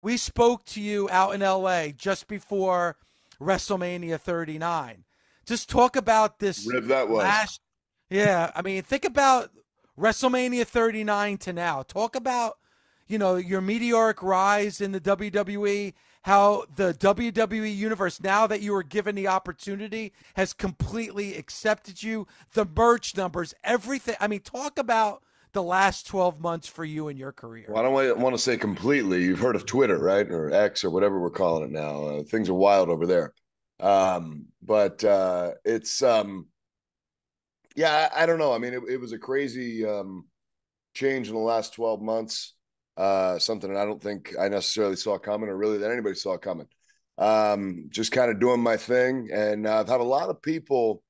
we spoke to you out in LA just before WrestleMania 39. Just talk about this Rib that was. last. Yeah, I mean, think about WrestleMania 39 to now. Talk about, your meteoric rise in the WWE, how the WWE universe, now that you were given the opportunity, has completely accepted you, the merch numbers, everything. I mean, talk about the last 12 months for you in your career. Well, I don't want to say completely. You've heard of Twitter, right? Or X or whatever we're calling it now. Things are wild over there. But it's, yeah, I don't know. I mean, it was a crazy change in the last 12 months. Something that I don't think I necessarily saw coming, or really that anybody saw coming. Just kind of doing my thing. And I've had a lot of people,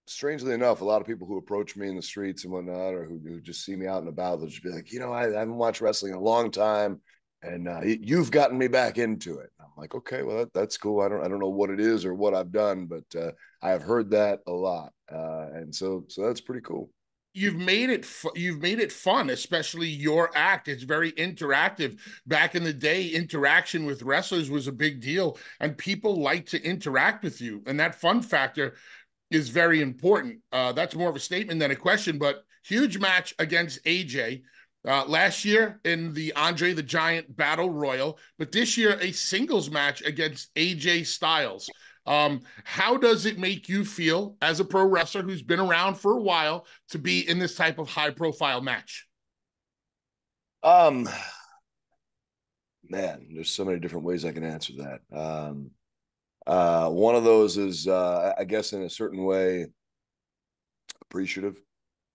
strangely enough, a lot of people who approach me in the streets and whatnot, or who just see me out and about, they'll just be like, I haven't watched wrestling in a long time, and you've gotten me back into it. And I'm like, okay, well, that's cool. I don't know what it is or what I've done, but I have heard that a lot, and so that's pretty cool. You've made it fun, especially your act. It's very interactive. Back in the day, interaction with wrestlers was a big deal, and people like to interact with you, and that fun factor is very important. That's more of a statement than a question, but huge match against AJ last year in the Andre the Giant Battle Royal, but this year a singles match against AJ Styles. How does it make you feel as a pro wrestler who's been around for a while to be in this type of high profile match? Man, there's so many different ways I can answer that. One of those is, I guess, in a certain way, appreciative.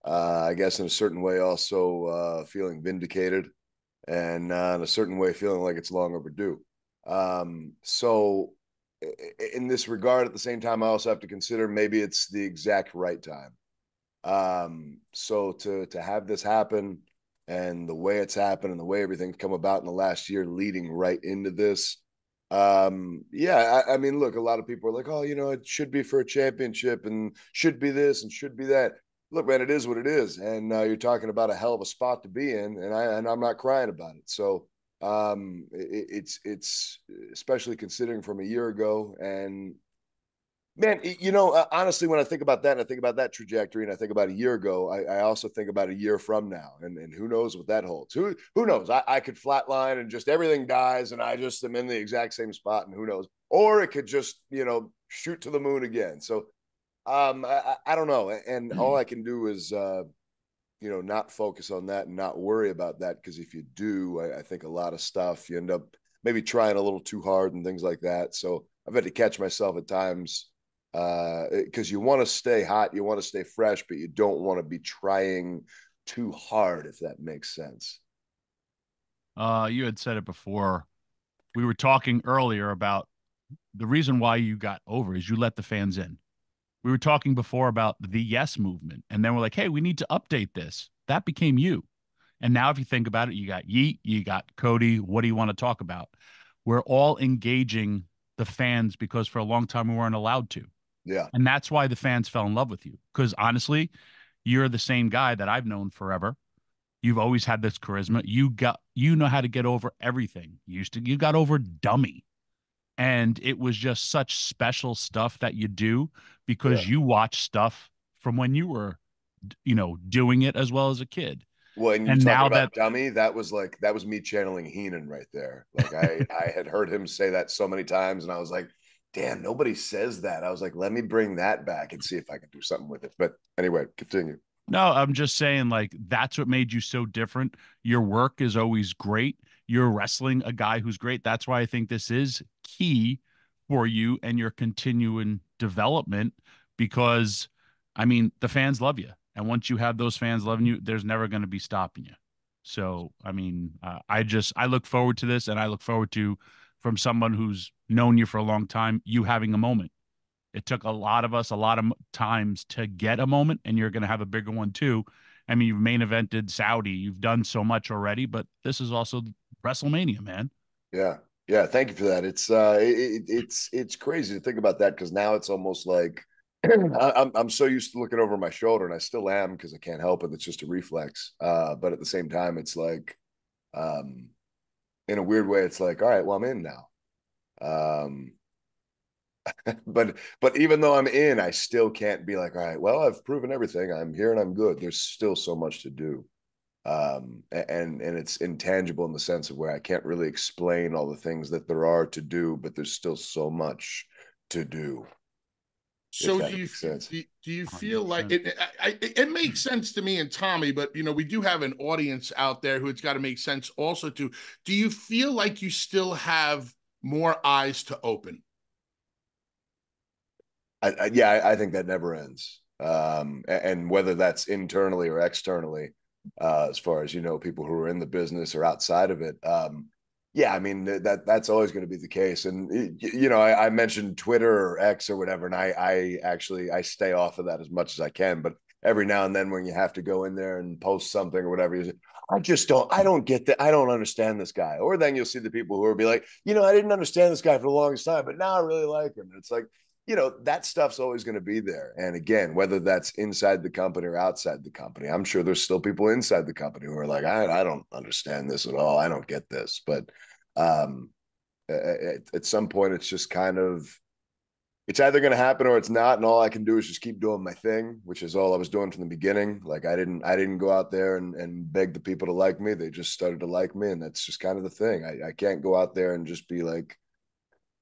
I guess in a certain way, also feeling vindicated, and in a certain way, feeling like it's long overdue. So, in this regard, at the same time, I also have to consider maybe it's the exact right time. So to have this happen, and the way it's happened, and the way everything's come about in the last year, leading right into this. Yeah, I mean, look, a lot of people are like, oh, it should be for a championship and should be this and should be that. Look, man, it is what it is, and you're talking about a hell of a spot to be in, and I'm not crying about it. So it's especially considering from a year ago, and man, honestly, when I think about that, and I think about that trajectory, and I think about a year ago, I also think about a year from now, and who knows what that holds? Who knows? I could flatline and just everything dies, and I just am in the exact same spot, and who knows? Or it could just, shoot to the moon again. So, I don't know, and all I can do is, not focus on that and not worry about that, because if you do, I think a lot of stuff you end up maybe trying a little too hard and things like that. So I've had to catch myself at times. Because you want to stay hot, you want to stay fresh, but you don't want to be trying too hard, if that makes sense. You had said it before. We were talking earlier about the reason why you got over is you let the fans in. We were talking before about the yes movement, and then we're like, hey, we need to update this. That became you. And now if you think about it, you got Yeet, you got Cody. What do you want to talk about? We're all engaging the fans because for a long time we weren't allowed to. Yeah. And that's why the fans fell in love with you. Because honestly, you're the same guy that I've known forever. You've always had this charisma. You know how to get over everything. You got over dummy. And it was just such special stuff that you do because you watch stuff from when you were, doing it as well as a kid. Well, and you talk about dummy, that was me channeling Heenan right there. Like I had heard him say that so many times, and I was like, damn, nobody says that. I was like, let me bring that back and see if I can do something with it. But anyway, continue. No, I'm just saying, like, that's what made you so different. Your work is always great. You're wrestling a guy who's great. That's why I think this is key for you and your continuing development, because, I mean, the fans love you. And once you have those fans loving you, there's never going to be stopping you. So, I mean, I look forward to this, and I look forward to, from someone who's known you for a long time, you having a moment. It took a lot of us a lot of times to get a moment, and you're going to have a bigger one too. I mean, you've main evented Saudi. You've done so much already, but this is also WrestleMania, man. Yeah. Yeah. Thank you for that. It's crazy to think about that, because now it's almost like I'm so used to looking over my shoulder, and I still am because I can't help it. It's just a reflex. But at the same time, it's like, In a weird way, it's like, all right, well, I'm in now. But even though I'm in, I still can't be like, all right, well, I've proven everything. I'm here and I'm good. There's still so much to do. And it's intangible in the sense of where I can't really explain all the things that there are to do, but there's still so much to do. If So that makes sense. do you feel like 100%. it makes sense to me and Tommy, but we do have an audience out there who it's got to make sense also to. Do you feel like you still have more eyes to open? I think that never ends. And whether that's internally or externally, as far as people who are in the business or outside of it. Yeah, I mean that's always going to be the case. And I mentioned Twitter or X or whatever, and I actually stay off of that as much as I can. But every now and then, when you have to go in there and post something or whatever, I don't get that. I don't understand this guy. Or then you'll see the people who will be like, I didn't understand this guy for the longest time, but now I really like him. And it's like, that stuff's always going to be there. And again, whether that's inside the company or outside the company, I'm sure there's still people inside the company who are like, I don't understand this at all. I don't get this. But at some point, it's just kind of, it's either going to happen or it's not. And all I can do is just keep doing my thing, which is all I was doing from the beginning. Like I didn't go out there and beg the people to like me. They just started to like me. And that's just kind of the thing. I can't go out there and just be like,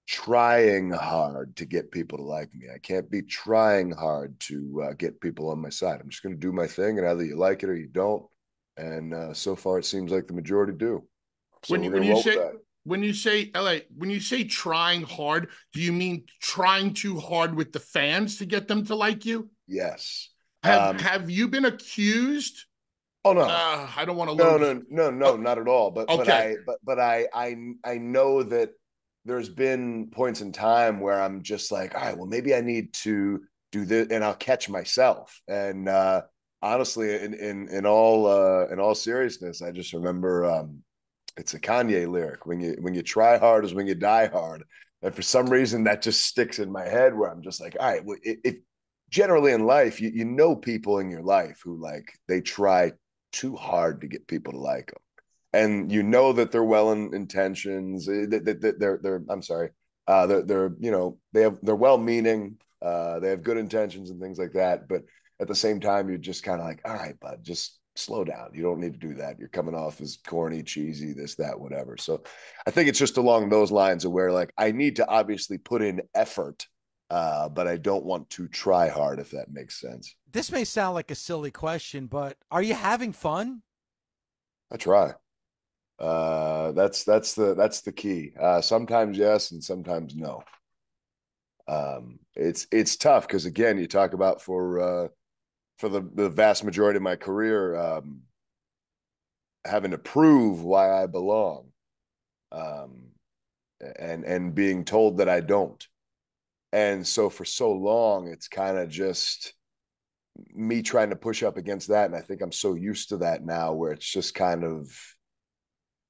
trying hard to get people to like me. I can't be trying hard to get people on my side. I'm just going to do my thing, and either you like it or you don't. And so far, it seems like the majority do. So we're going to roll with that. When you say LA, when you say trying hard, do you mean trying too hard with the fans to get them to like you? Yes. Have you been accused? Oh no. I don't want to load. No, not at all. But okay. but I know that there's been points in time where I'm just like, all right, well, maybe I need to do this, and I'll catch myself. And honestly, in all seriousness, I just remember it's a Kanye lyric: when you try hard is when you die hard. And for some reason, that just sticks in my head, where I'm just like, all right, well, if generally in life, you know people in your life who like they try too hard to get people to like them, and that they're well in intentions. They're I'm sorry, they're well meaning. They have good intentions and things like that. But at the same time, you're just kind of like, all right, bud, just slow down. You don't need to do that. You're coming off as corny, cheesy, this, that, whatever. So I think it's just along those lines of where like I need to obviously put in effort, but I don't want to try hard, if that makes sense. This may sound like a silly question, but are you having fun? I try. That's the key. Sometimes yes, and sometimes no. It's tough because again, you talk about for the vast majority of my career, having to prove why I belong, and being told that I don't. And so for so long, it's kind of just me trying to push up against that. And I think I'm so used to that now, where it's just kind of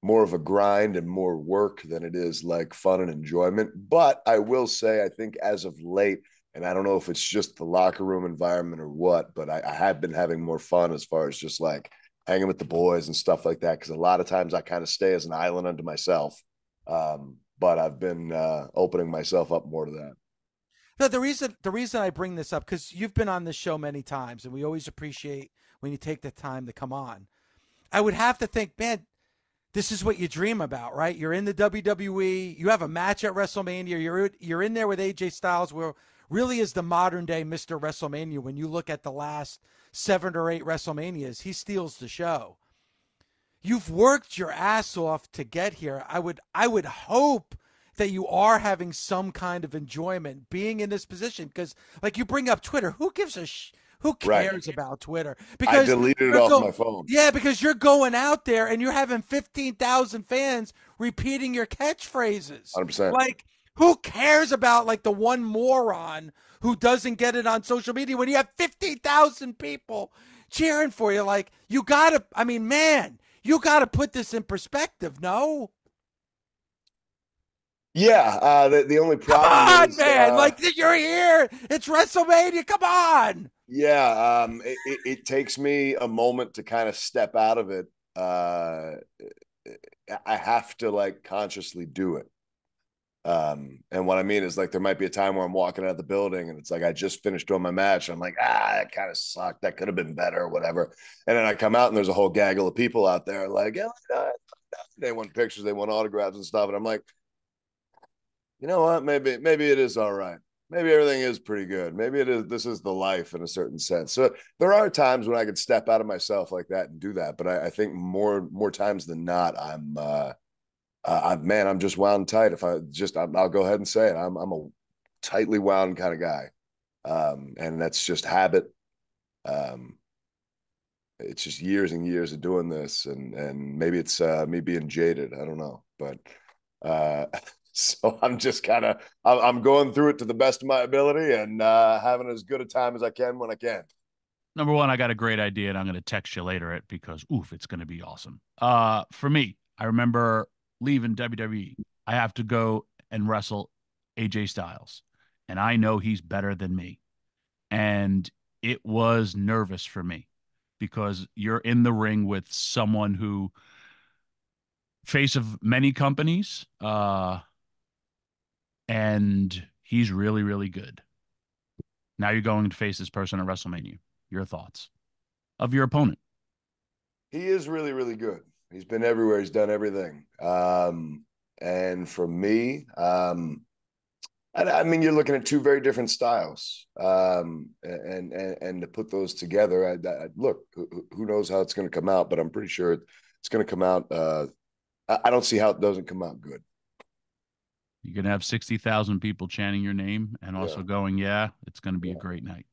more of a grind and more work than it is like fun and enjoyment. But I will say, I think as of late, and I don't know if it's just the locker room environment or what, but I have been having more fun as far as just like hanging with the boys and stuff like that. Cause a lot of times I kind of stay as an island unto myself. But I've been opening myself up more to that. No, the reason I bring this up, because you've been on this show many times, and we always appreciate when you take the time to come on. I would have to think, man, this is what you dream about, right? You're in the WWE. You have a match at WrestleMania. You're in there with AJ Styles, where really is the modern day Mr. WrestleMania. When you look at the last 7 or 8 WrestleManias, he steals the show. You've worked your ass off to get here. I would hope that you are having some kind of enjoyment being in this position, because like you bring up Twitter, who cares about Twitter? Because I deleted it off my phone. Yeah, because you're going out there and you're having 15,000 fans repeating your catchphrases. 100%. Like, who cares about like the one moron who doesn't get it on social media when you have 15,000 people cheering for you? Like, you gotta put this in perspective, no? Yeah, the only problem Come on, is, man! Like, you're here. It's WrestleMania. Come on. Yeah, it takes me a moment to kind of step out of it, I have to like consciously do it. And what I mean is like there might be a time where I'm walking out of the building and it's like I just finished doing my match. And I'm like, that kind of sucked. That could have been better or whatever. And then I come out and there's a whole gaggle of people out there like, they want pictures, they want autographs and stuff. And I'm like, you know what? Maybe it is all right. Maybe everything is pretty good. Maybe it is. This is the life in a certain sense. So there are times when I could step out of myself like that and do that. But I think more times than not, I'm just wound tight. I'll go ahead and say it. I'm a tightly wound kind of guy, and that's just habit. It's just years and years of doing this, and maybe it's me being jaded. I don't know, but so I'm just kind of I'm going through it to the best of my ability and having as good a time as I can when I can. Number one, I got a great idea, and I'm going to text you later it because it's going to be awesome. For me, I remember leaving WWE. I have to go and wrestle AJ Styles, and I know he's better than me. And it was nervous for me because you're in the ring with someone who face of many companies, and he's really, really good. Now you're going to face this person at WrestleMania. Your thoughts of your opponent? He is really, really good. He's been everywhere. He's done everything. And for me, I mean, you're looking at two very different styles. And to put those together, look, who knows how it's going to come out, but I'm pretty sure it's going to come out. I don't see how it doesn't come out good. You're going to have 60,000 people chanting your name and also going, it's going to be a great night.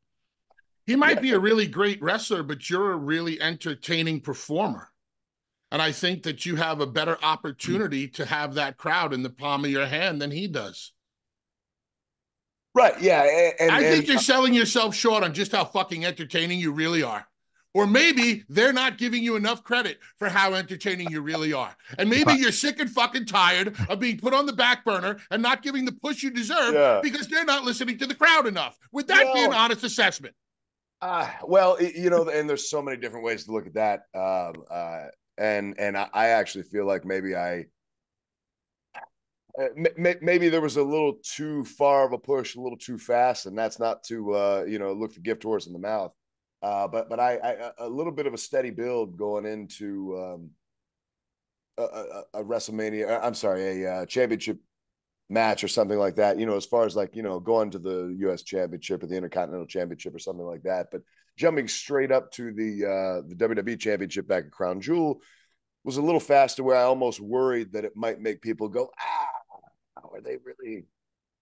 He might be a really great wrestler, but you're a really entertaining performer. And I think that you have a better opportunity to have that crowd in the palm of your hand than he does. Right. Yeah. I think you're selling yourself short on just how fucking entertaining you really are. Or maybe they're not giving you enough credit for how entertaining you really are. And maybe you're sick and fucking tired of being put on the back burner and not giving the push you deserve because they're not listening to the crowd enough. Would that be an honest assessment? Well, and there's so many different ways to look at that. And I actually feel like maybe maybe there was a little too far of a push, a little too fast, and that's not to look the gift horse in the mouth. But I a little bit of a steady build going into a WrestleMania. I'm sorry, a championship match or something like that. As far as like going to the U.S. Championship or the Intercontinental Championship or something like that. But jumping straight up to the WWE Championship back at Crown Jewel was a little faster, where I almost worried that it might make people go, are they really?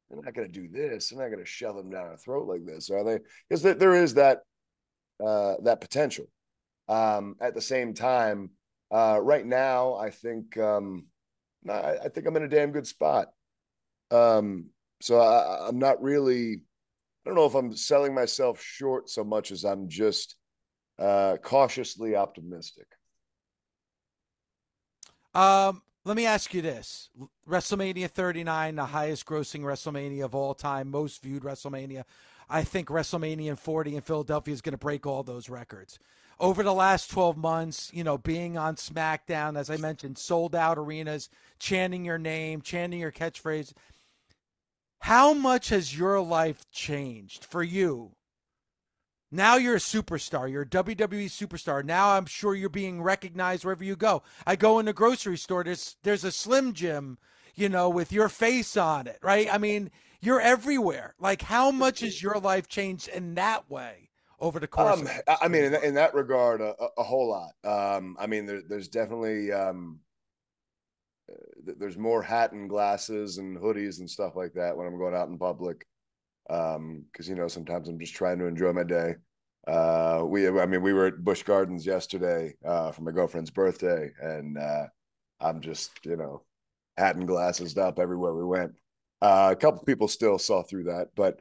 They're not going to do this. They're not going to shove them down our throat like this, are they? Because there is that potential. At the same time, right now, I think I think I'm in a damn good spot. So I'm not really. I don't know if I'm selling myself short so much as I'm just cautiously optimistic. Let me ask you this. WrestleMania 39, the highest grossing WrestleMania of all time, most viewed WrestleMania. I think WrestleMania 40 in Philadelphia is going to break all those records. Over the last 12 months, being on SmackDown, as I mentioned, sold out arenas, chanting your name, chanting your catchphrase. How much has your life changed for you? Now you're a superstar. You're a WWE superstar. Now I'm sure you're being recognized wherever you go. I go in the grocery store. There's a Slim Jim, with your face on it, right? I mean, you're everywhere. Like, how much has your life changed in that way over the course? I mean, in that regard, a whole lot. I mean, there's definitely there's more hat and glasses and hoodies and stuff like that when I'm going out in public. Because sometimes I'm just trying to enjoy my day. We were at Busch Gardens yesterday for my girlfriend's birthday, and I'm just hat and glasses up everywhere we went. A couple people still saw through that, but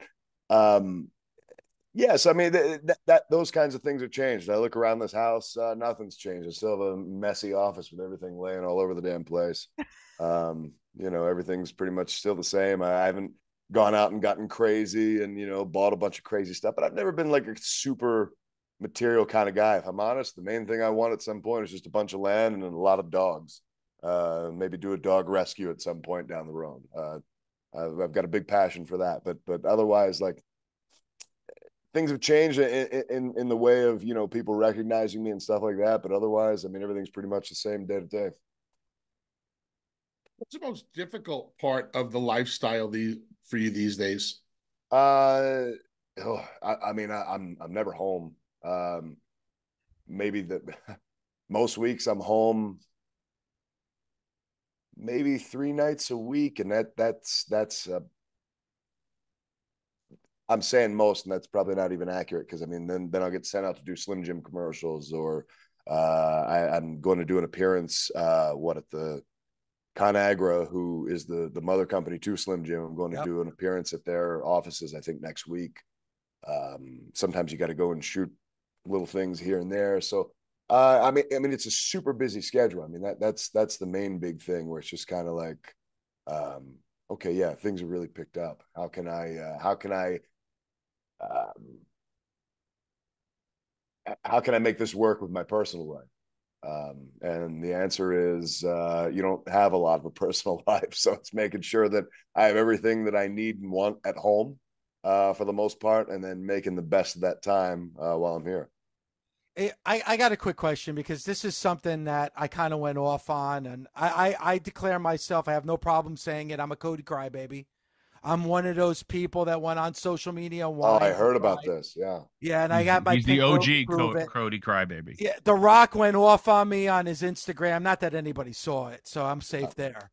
yes, I mean that those kinds of things have changed. I look around this house, nothing's changed. I still have a messy office with everything laying all over the damn place. Everything's pretty much still the same. I haven't gone out and gotten crazy and bought a bunch of crazy stuff, but I've never been like a super material kind of guy. If I'm honest, the main thing I want at some point is just a bunch of land and a lot of dogs. maybe do a dog rescue at some point down the road. I've got a big passion for that, but otherwise, like, things have changed in the way of, you know, people recognizing me and stuff like that. But otherwise, I mean, everything's pretty much the same day to day. What's the most difficult part of the lifestyle for you these days? I mean, I'm never home. Maybe most weeks I'm home maybe 3 nights a week, and that's I'm saying most, and that's probably not even accurate, because I mean, then I'll get sent out to do Slim Jim commercials, or I'm going to do an appearance at the ConAgra, who is the mother company to Slim Jim. I'm going to do an appearance at their offices, I think, next week. Sometimes you got to go and shoot little things here and there. So I mean, it's a super busy schedule. I mean, that's the main big thing, where it's just kind of like, okay, yeah, things are really picked up. How can I make this work with my personal life? And the answer is, you don't have a lot of a personal life. So it's making sure that I have everything that I need and want at home, for the most part, and then making the best of that time while I'm here. I got a quick question, because this is something that I kind of went off on, and I declare myself, I have no problem saying it, I'm a Cody crybaby. I'm one of those people that went on social media and whined. I heard about this. Yeah. Yeah, and I got my He's the pink OG rope Cody crybaby. Yeah, The Rock went off on me on his Instagram. Not that anybody saw it, so I'm safe there.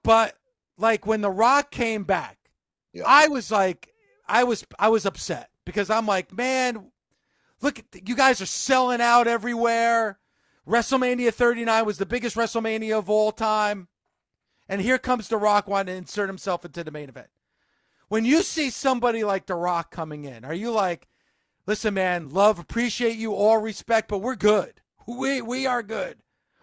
But like, when The Rock came back, I was like, I was upset, because I'm like, man, look, you guys are selling out everywhere. WrestleMania 39 was the biggest WrestleMania of all time. And here comes The Rock wanting to insert himself into the main event. When you see somebody like The Rock coming in, are you like, listen, man, love, appreciate you, all respect, but we're good. We are good.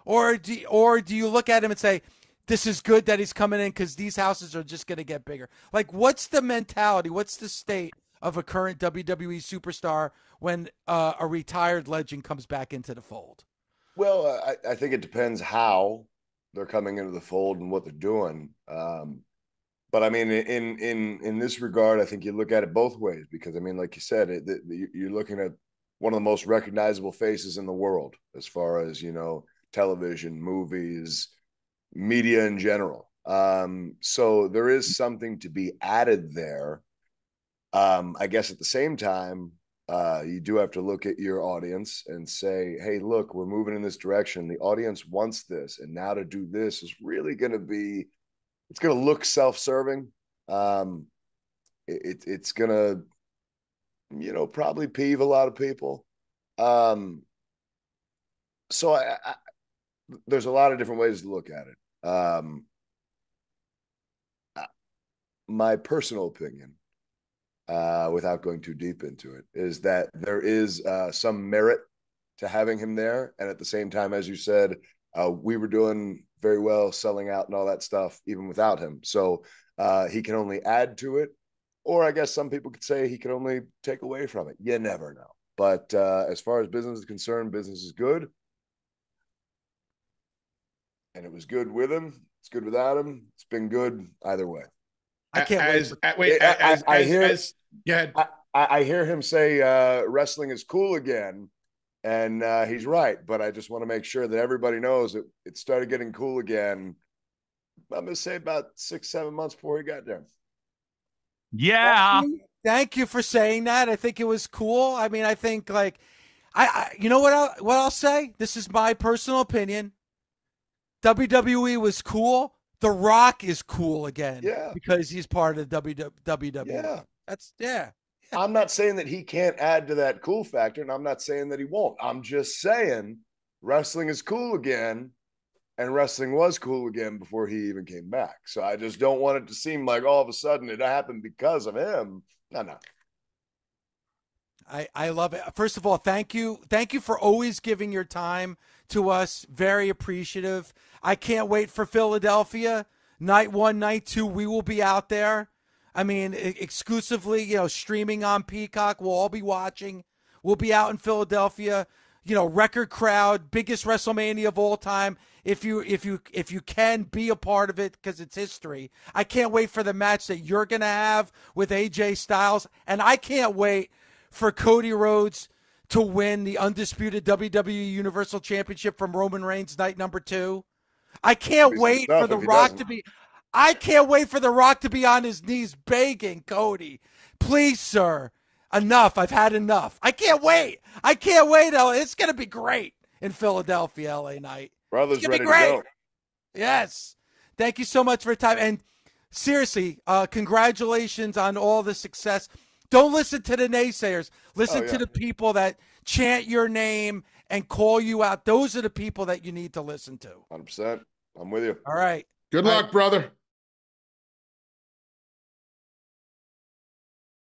Or do you look at him and say, this is good that he's coming in because these houses are just going to get bigger? Like, what's the mentality? What's the state of a current WWE superstar when a retired legend comes back into the fold? Well, I think it depends how they're coming into the fold and what they're doing. But I mean, in this regard, I think you look at it both ways, because I mean, like you said, you're looking at one of the most recognizable faces in the world, as far as, you know, television, movies, media in general. So there is something to be added there. I guess at the same time, you do have to look at your audience and say, hey, look, we're moving in this direction. The audience wants this. And now to do this is really going to be, it's going to look self-serving. It's going to, you know, probably peeve a lot of people. So there's a lot of different ways to look at it. My personal opinion, without going too deep into it, is that there is some merit to having him there. And at the same time, as you said, we were doing very well, selling out and all that stuff, even without him. So he can only add to it. Or I guess some people could say he could only take away from it. You never know. But as far as business is concerned, business is good. And it was good with him. It's good without him. It's been good either way. I can't wait. I hear him say wrestling is cool again, and he's right. But I just want to make sure that everybody knows that it started getting cool again. I'm going to say about 6-7 months before he got there. Yeah. Thank you for saying that. I think it was cool. I mean, I think, like, I you know what I'll say? This is my personal opinion. WWE was cool. The Rock is cool again, because he's part of WWE. Yeah. Yeah. I'm not saying that he can't add to that cool factor, and I'm not saying that he won't. I'm just saying wrestling is cool again, and wrestling was cool again before he even came back. So I just don't want it to seem like all of a sudden it happened because of him. No. I love it. First of all, thank you. Thank you for always giving your time to us. Very appreciative. I can't wait for Philadelphia. Night 1, night 2, we will be out there. I mean, exclusively, you know, streaming on Peacock. We'll all be watching. We'll be out in Philadelphia. record crowd, biggest WrestleMania of all time. If you can be a part of it because it's history. I can't wait for the match that you're gonna have with AJ Styles, and I can't wait for Cody Rhodes to win the undisputed WWE Universal Championship from Roman Reigns night number 2. I can't wait for The Rock to be. I can't wait for The Rock to be on his knees begging Cody, please, sir, enough. I've had enough. I can't wait. It's gonna be great in Philadelphia, LA night. Brother's ready to go. Yes. Thank you so much for your time. And seriously, congratulations on all the success. Don't listen to the naysayers. Listen to the people that chant your name and call you out. Those are the people that you need to listen to. 100%. I'm with you. All right. Good luck, brother.